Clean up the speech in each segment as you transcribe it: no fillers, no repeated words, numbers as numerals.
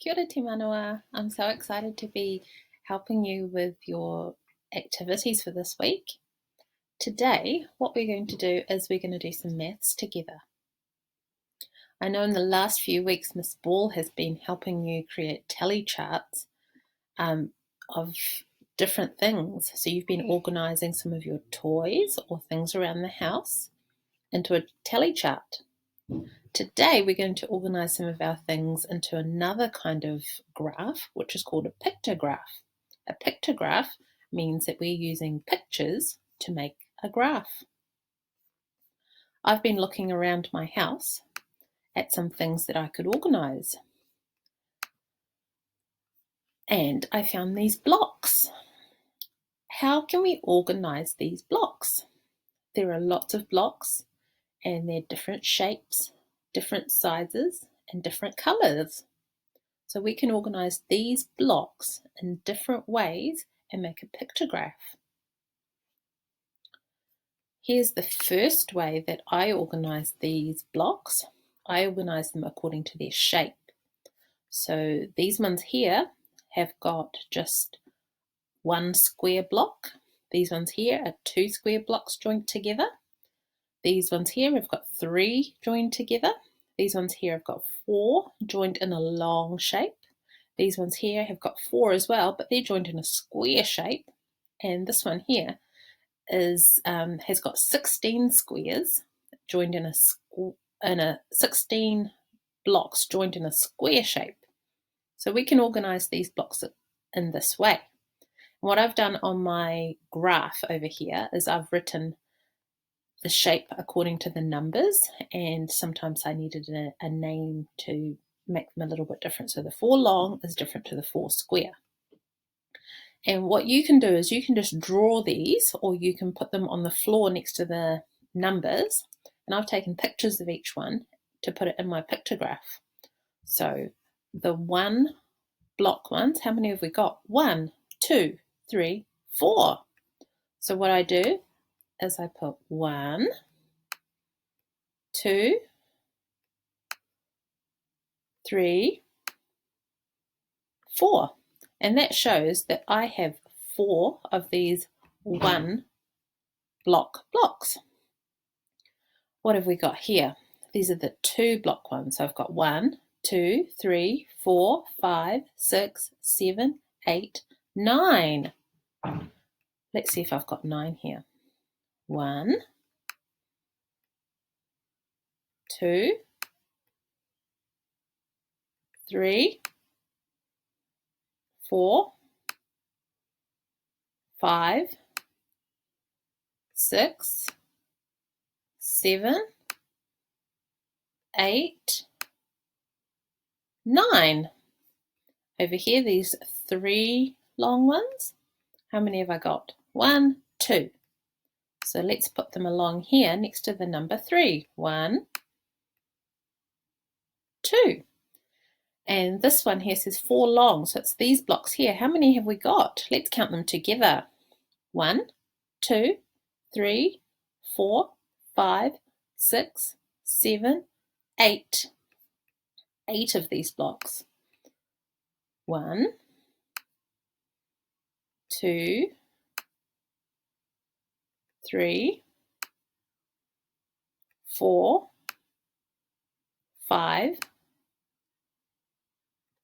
Kia ora te manawa. I'm so excited to be helping you with your activities for this week. Today, what we're going to do is we're going to do some maths together. I know in the last few weeks, Miss Ball has been helping you create tally charts of different things. So you've been organising some of your toys or things around the house into a tally chart. Today we're going to organise some of our things into another kind of graph, which is called a pictograph. A pictograph means that we're using pictures to make a graph. I've been looking around my house at some things that I could organise. And I found these blocks. How can we organise these blocks? There are lots of blocks and they're different shapes, different sizes and different colours. So we can organise these blocks in different ways and make a pictograph. Here's the first way that I organise these blocks. I organise them according to their shape. So these ones here have got just one square block. These ones here are two square blocks joined together. These ones here have got three joined together. These ones here have got four joined in a long shape. These ones here have got four as well, but they're joined in a square shape. And this one here is has got 16 squares joined in a 16 blocks joined in a square shape. So we can organise these blocks in this way. And what I've done on my graph over here is I've written the shape according to the numbers, and sometimes I needed a name to make them a little bit different. So the 4 long is different to the 4 square. And what you can do is you can just draw these, or you can put them on the floor next to the numbers. And I've taken pictures of each one to put it in my pictograph. So the 1 block ones, how many have we got? 1, 2, 3, 4. So what I do is I put 1, 2, 3, 4. And that shows that I have 4 of these 1 block blocks. What have we got here? These are the 2 block ones. So I've got 1, 2, 3, 4, 5, 6, 7, 8, 9. Let's see if I've got 9 here. 1, 2, 3, 4, 5, 6, 7, 8, 9. Over here, these 3 long ones. How many have I got? 1, 2. So let's put them along here next to the number 3. 1, 2. And this one here says 4 long, so it's these blocks here. How many have we got? Let's count them together. 1, 2, 3, 4, 5, 6, 7, 8. 8 of these blocks. 1, 2, 3, 4, 5,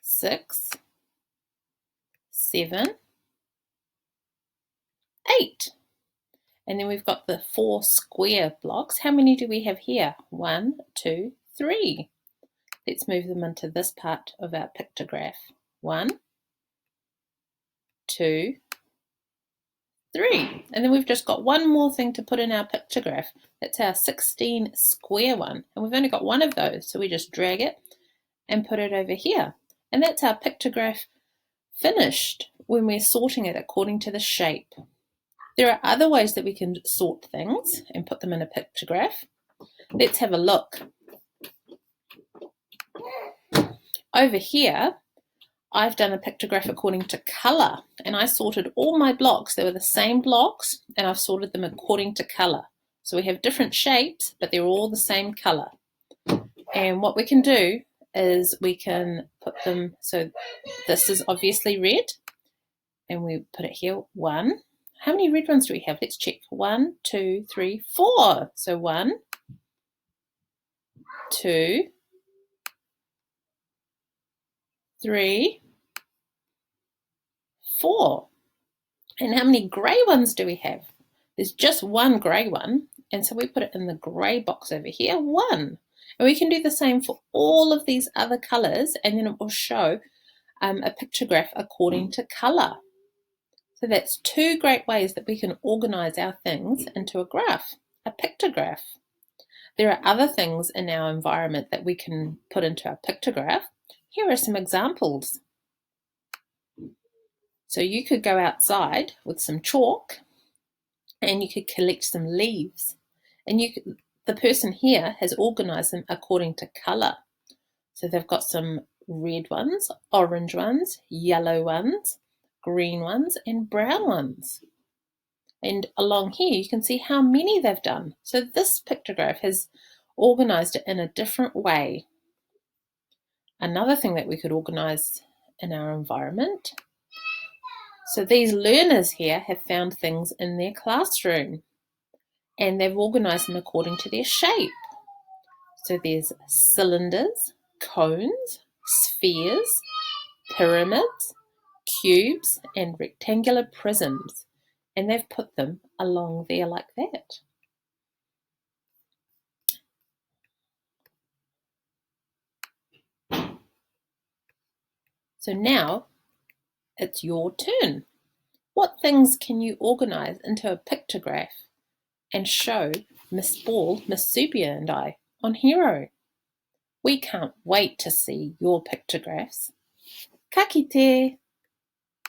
6, 7, 8. And then we've got the 4 square blocks. How many do we have here? 1, 2, 3. Let's move them into this part of our pictograph. 1, 2, 3. And then we've just got one more thing to put in our pictograph. That's our 16 square one. And we've only got one of those, so we just drag it and put it over here. And that's our pictograph finished when we're sorting it according to the shape. There are other ways that we can sort things and put them in a pictograph. Let's have a look. Over here, I've done a pictograph according to colour, and I sorted all my blocks. They were the same blocks, and I've sorted them according to colour. So we have different shapes, but they're all the same colour. And what we can do is we can put them, so this is obviously red, and we put it here, 1. How many red ones do we have? Let's check. 1, 2, 3, 4. So 1, 2, 3, 4. And how many grey ones do we have? There's just one grey one, and so we put it in the grey box over here, 1. And we can do the same for all of these other colours, and then it will show a pictograph according to colour. So that's 2 great ways that we can organise our things into a graph, a pictograph. There are other things in our environment that we can put into our pictograph. Here are some examples. So you could go outside with some chalk and you could collect some leaves. And the person here has organised them according to colour. So they've got some red ones, orange ones, yellow ones, green ones, and brown ones. And along here you can see how many they've done. So this pictograph has organised it in a different way. Another thing that we could organise in our environment. So these learners here have found things in their classroom and they've organised them according to their shape. So there's cylinders, cones, spheres, pyramids, cubes, and rectangular prisms. And they've put them along there like that. So now it's your turn. What things can you organise into a pictograph and show Miss Ball, Miss Supia and I on Hero? We can't wait to see your pictographs. Ka kite!